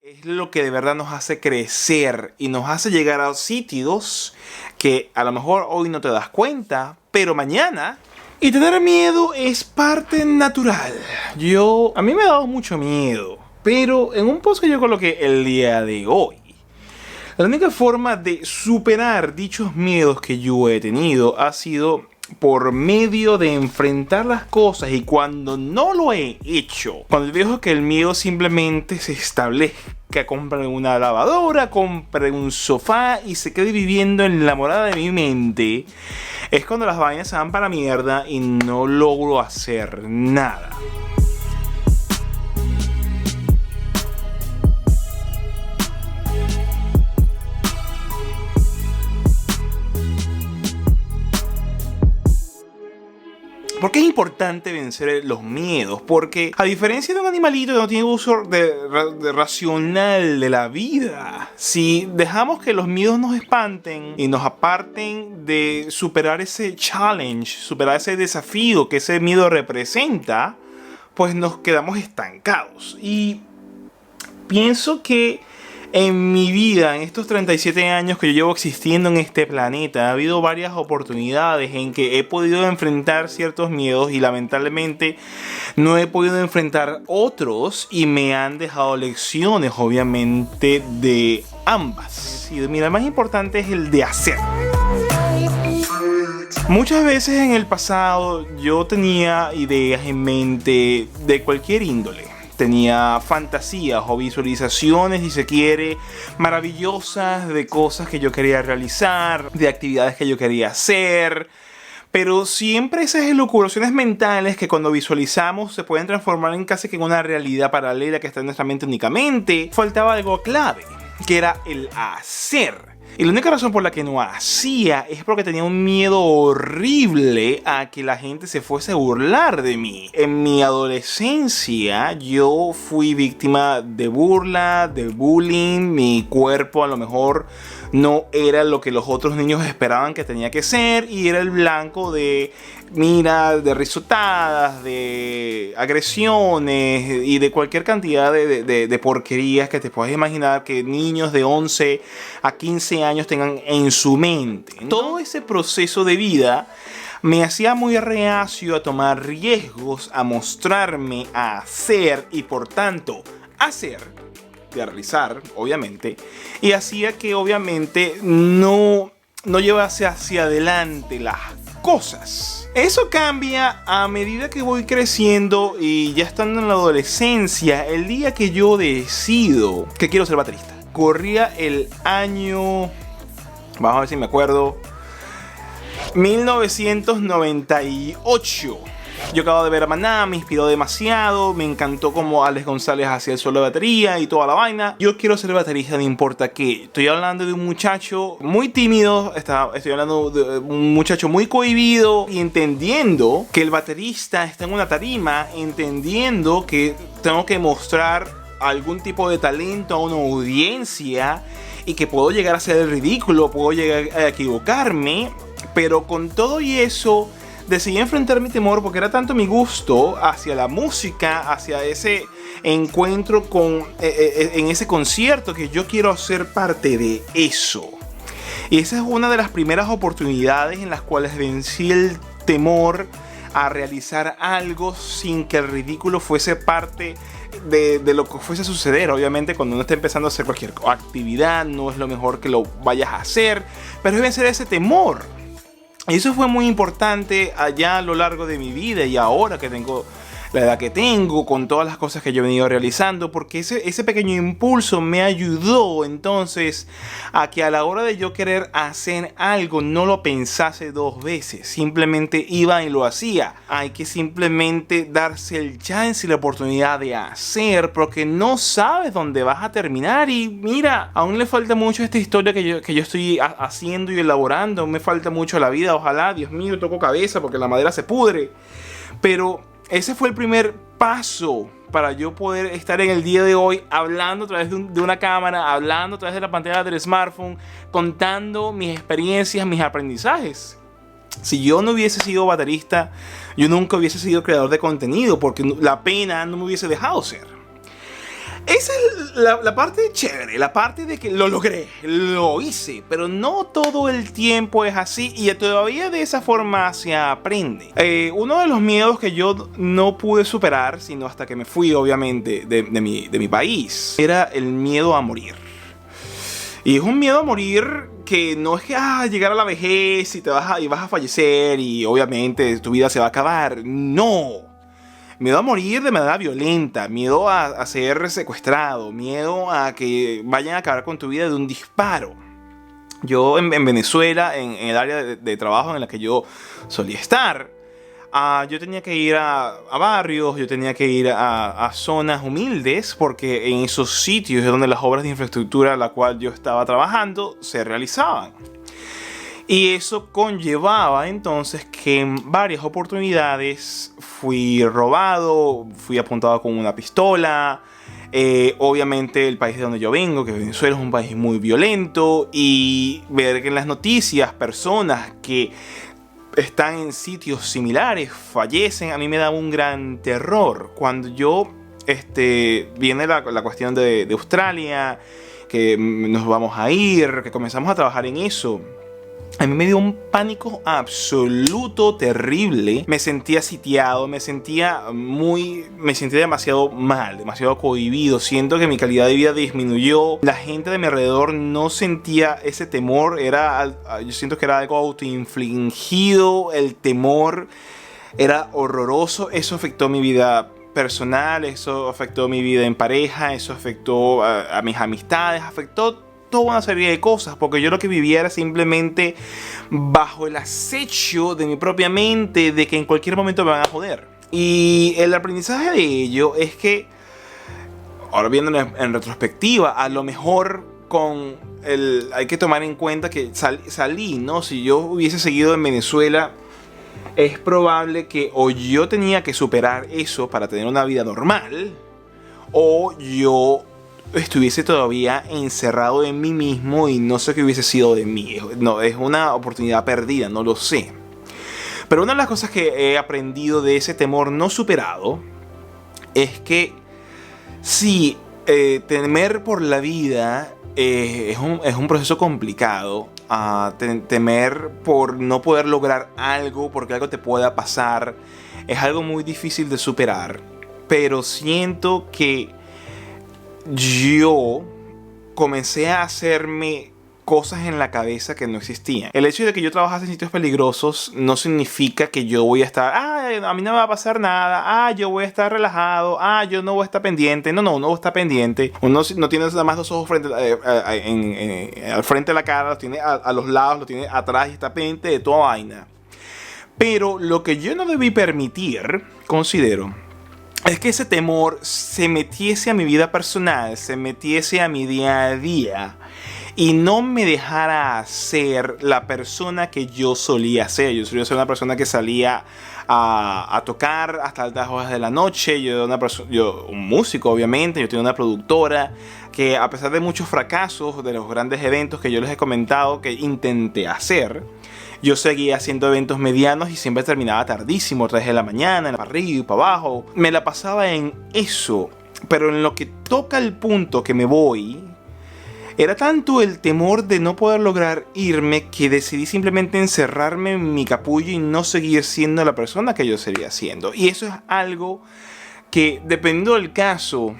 Es lo que de verdad nos hace crecer y nos hace llegar a sitios que a lo mejor hoy no te das cuenta, pero mañana. Y tener miedo es parte natural. A mí me ha dado mucho miedo, pero en un post que yo coloqué el día de hoy, la única forma de superar dichos miedos que yo he tenido ha sido por medio de enfrentar las cosas. Y cuando no lo he hecho, cuando dejo que el miedo simplemente se establezca, compre una lavadora, compre un sofá y se quede viviendo en la morada de mi mente, es cuando las vainas se van para mierda y no logro hacer nada. ¿Por qué es importante vencer los miedos? Porque a diferencia de un animalito que no tiene uso racional de la vida, si dejamos que los miedos nos espanten y nos aparten de superar ese challenge, superar ese desafío que ese miedo representa, pues nos quedamos estancados. Y pienso que en mi vida, en estos 37 años que yo llevo existiendo en este planeta, ha habido varias oportunidades en que he podido enfrentar ciertos miedos y lamentablemente no he podido enfrentar otros y me han dejado lecciones, obviamente, de ambas. Y mira, el más importante es el de hacer. Muchas veces en el pasado yo tenía ideas en mente de cualquier índole. Tenía fantasías o visualizaciones, si se quiere, maravillosas de cosas que yo quería realizar, de actividades que yo quería hacer. Pero siempre esas elucubraciones mentales que cuando visualizamos se pueden transformar en casi que en una realidad paralela que está en nuestra mente únicamente, faltaba algo clave, que era el hacer. Y la única razón por la que no hacía es porque tenía un miedo horrible a que la gente se fuese a burlar de mí. En mi adolescencia yo fui víctima de burla, de bullying. Mi cuerpo a lo mejor no era lo que los otros niños esperaban que tenía que ser y era el blanco de risotadas, de agresiones y de cualquier cantidad de porquerías que te puedas imaginar que niños de 11 a 15 años tengan en su mente. Todo ese proceso de vida me hacía muy reacio a tomar riesgos, a mostrarme, a hacer y por tanto hacer, de realizar, obviamente, y hacía que obviamente no llevase hacia adelante las cosas. Eso cambia a medida que voy creciendo y ya estando en la adolescencia, el día que yo decido que quiero ser baterista. Corría el año, vamos a ver si me acuerdo, 1998. Yo acabo de ver a Maná, me inspiró demasiado, me encantó como Alex González hacía el solo de batería y toda la vaina. Yo quiero ser baterista, no importa qué. Estoy hablando de un muchacho muy tímido, estoy hablando de un muchacho muy cohibido y entendiendo que el baterista está en una tarima, entendiendo que tengo que mostrar algún tipo de talento a una audiencia y que puedo llegar a ser el ridículo, puedo llegar a equivocarme, pero con todo y eso decidí enfrentar mi temor porque era tanto mi gusto hacia la música, hacia ese encuentro en ese concierto, que yo quiero ser parte de eso. Y esa es una de las primeras oportunidades en las cuales vencí el temor a realizar algo sin que el ridículo fuese parte de lo que fuese a suceder. Obviamente cuando uno está empezando a hacer cualquier actividad no es lo mejor que lo vayas a hacer, pero es vencer ese temor. Y eso fue muy importante allá a lo largo de mi vida y ahora que tengo la edad que tengo, con todas las cosas que yo he venido realizando, porque ese pequeño impulso me ayudó entonces a que a la hora de yo querer hacer algo no lo pensase dos veces, simplemente iba y lo hacía. Hay que simplemente darse el chance y la oportunidad de hacer, porque no sabes dónde vas a terminar. Y mira, aún le falta mucho a esta historia que yo estoy haciendo y elaborando, me falta mucho a la vida. Ojalá, Dios mío, toco cabeza porque la madera se pudre, pero ese fue el primer paso para yo poder estar en el día de hoy hablando a través de una cámara, hablando a través de la pantalla del smartphone, contando mis experiencias, mis aprendizajes. Si yo no hubiese sido baterista, yo nunca hubiese sido creador de contenido porque la pena no me hubiese dejado ser. Esa es la parte chévere, la parte de que lo logré, lo hice, pero no todo el tiempo es así y todavía de esa forma se aprende. Uno de los miedos que yo no pude superar, sino hasta que me fui obviamente de mi país, era el miedo a morir. Y es un miedo a morir que no es que llegar a la vejez y vas a fallecer y obviamente tu vida se va a acabar. No. Miedo a morir de manera violenta, miedo a ser secuestrado, miedo a que vayan a acabar con tu vida de un disparo. Yo en Venezuela, en el área de trabajo en la que yo solía estar, yo tenía que ir a barrios, yo tenía que ir a zonas humildes, porque en esos sitios es donde las obras de infraestructura a la cual yo estaba trabajando se realizaban. Y eso conllevaba entonces que en varias oportunidades fui robado, fui apuntado con una pistola. Obviamente el país de donde yo vengo, que Venezuela, es un país muy violento, y ver que en las noticias personas que están en sitios similares fallecen, a mí me da un gran terror. Cuando yo viene la cuestión de Australia, que nos vamos a ir, que comenzamos a trabajar en eso, a mí me dio un pánico absoluto, terrible. Me sentía sitiado, me sentía demasiado mal, demasiado cohibido. Siento que mi calidad de vida disminuyó. La gente de mi alrededor no sentía ese temor. Yo siento que era algo autoinfligido. El temor era horroroso. Eso afectó mi vida personal, eso afectó mi vida en pareja, eso afectó a mis amistades, afectó toda una serie de cosas, porque yo lo que vivía era simplemente bajo el acecho de mi propia mente de que en cualquier momento me van a joder. Y el aprendizaje de ello es que, ahora viéndolo en retrospectiva, a lo mejor hay que tomar en cuenta que salí, ¿no? Si yo hubiese seguido en Venezuela, es probable que o yo tenía que superar eso para tener una vida normal, o yo estuviese todavía encerrado en mí mismo y no sé qué hubiese sido de mí. No, es una oportunidad perdida, no lo sé. Pero una de las cosas que he aprendido de ese temor no superado es que sí, temer por la vida es un proceso complicado. Temer por no poder lograr algo, porque algo te pueda pasar, es algo muy difícil de superar. Pero siento que yo comencé a hacerme cosas en la cabeza que no existían. El hecho de que yo trabajase en sitios peligrosos no significa que yo voy a estar, a mí no me va a pasar nada, yo voy a estar relajado, yo no voy a estar pendiente. No, uno está pendiente. Uno no tiene nada más los ojos al frente de la cara, los tiene a los lados, los tiene atrás y está pendiente de toda vaina. Pero lo que yo no debí permitir, considero, es que ese temor se metiese a mi vida personal, se metiese a mi día a día y no me dejara ser la persona que yo solía ser. Yo solía ser una persona que salía a tocar hasta altas horas de la noche. Yo un músico, obviamente. Yo tenía una productora que, a pesar de muchos fracasos de los grandes eventos que yo les he comentado que intenté hacer, yo seguía haciendo eventos medianos y siempre terminaba tardísimo, 3 de la mañana, para arriba y para abajo. Me la pasaba en eso, pero en lo que toca el punto que me voy, era tanto el temor de no poder lograr irme que decidí simplemente encerrarme en mi capullo y no seguir siendo la persona que yo seguía siendo. Y eso es algo que, dependiendo del caso,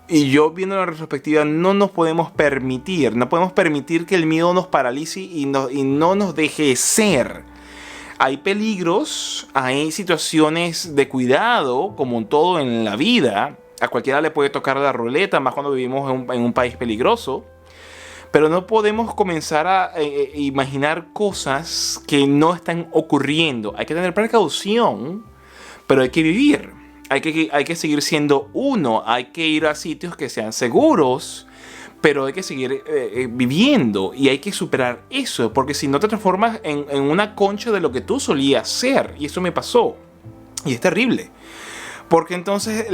y yo viendo la retrospectiva, no nos podemos permitir. No podemos permitir que el miedo nos paralice y no nos deje ser. Hay peligros, hay situaciones de cuidado, como en todo en la vida. A cualquiera le puede tocar la ruleta, más cuando vivimos en un país peligroso. Pero no podemos comenzar a imaginar cosas que no están ocurriendo. Hay que tener precaución, pero hay que vivir. Hay que seguir siendo uno. Hay que ir a sitios que sean seguros, pero hay que seguir viviendo. Y hay que superar eso, porque si no te transformas en una concha de lo que tú solías ser. Y eso me pasó. Y es terrible. Porque entonces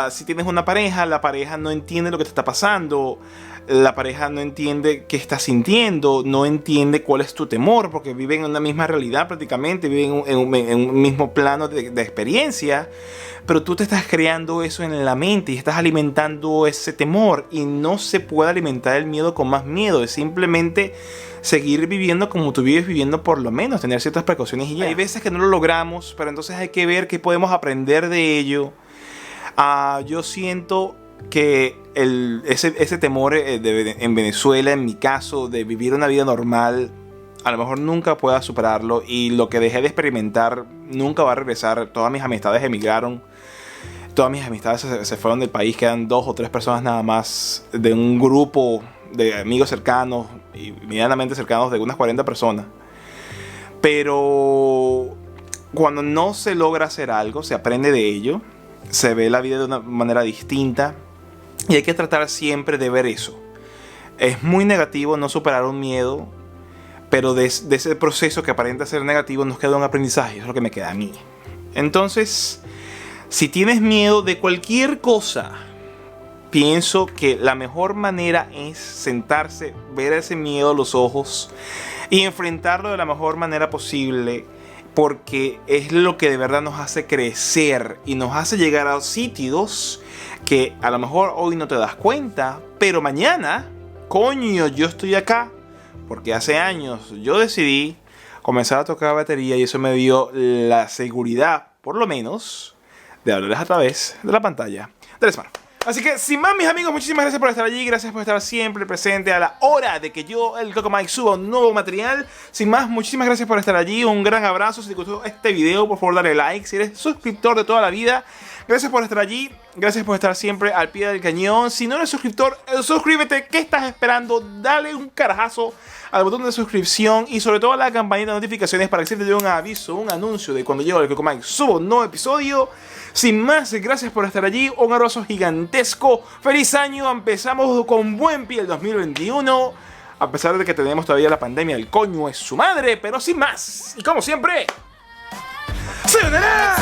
si tienes una pareja, la pareja no entiende lo que te está pasando. La pareja no entiende qué estás sintiendo, no entiende cuál es tu temor, porque viven en una misma realidad prácticamente, viven en un mismo plano de experiencia, pero tú te estás creando eso en la mente y estás alimentando ese temor, y no se puede alimentar el miedo con más miedo, es simplemente seguir viviendo como tú vives viviendo, por lo menos tener ciertas precauciones y ya. Hay veces que no lo logramos, pero entonces hay que ver qué podemos aprender de ello. Yo siento que ese temor en Venezuela, en mi caso, de vivir una vida normal, a lo mejor nunca pueda superarlo, y lo que dejé de experimentar nunca va a regresar. Todas mis amistades emigraron, todas mis amistades se fueron del país, quedan 2 o 3 personas nada más de un grupo de amigos cercanos y medianamente cercanos de unas 40 personas. Pero cuando no se logra hacer algo, se aprende de ello, se ve la vida de una manera distinta, y hay que tratar siempre de ver eso. Es muy negativo no superar un miedo, pero de ese proceso que aparenta ser negativo nos queda un aprendizaje, es lo que me queda a mí. Entonces, si tienes miedo de cualquier cosa, pienso que la mejor manera es sentarse, ver ese miedo a los ojos y enfrentarlo de la mejor manera posible, porque es lo que de verdad nos hace crecer y nos hace llegar a sitios que a lo mejor hoy no te das cuenta, pero mañana, coño, yo estoy acá porque hace años yo decidí comenzar a tocar batería, y eso me dio la seguridad, por lo menos, de hablarles a través de la pantalla del smartphone. Así que, sin más, mis amigos, muchísimas gracias por estar allí. Gracias por estar siempre presente a la hora de que yo, el Coco Mike, suba un nuevo material. Sin más, muchísimas gracias por estar allí. Un gran abrazo. Si te gustó este video, por favor, dale like. Si eres suscriptor de toda la vida, gracias por estar allí. Gracias por estar siempre al pie del cañón. Si no eres suscriptor, suscríbete. ¿Qué estás esperando? Dale un carajazo al botón de suscripción y sobre todo a la campanita de notificaciones para que siempre te dé un aviso, un anuncio de cuando yo, el Coco Mike, subo un nuevo episodio. Sin más, gracias por estar allí. Un abrazo gigantesco. ¡Feliz año! Empezamos con buen pie el 2021. A pesar de que tenemos todavía la pandemia, el coño es su madre. Pero sin más, y como siempre, ¡sayonara!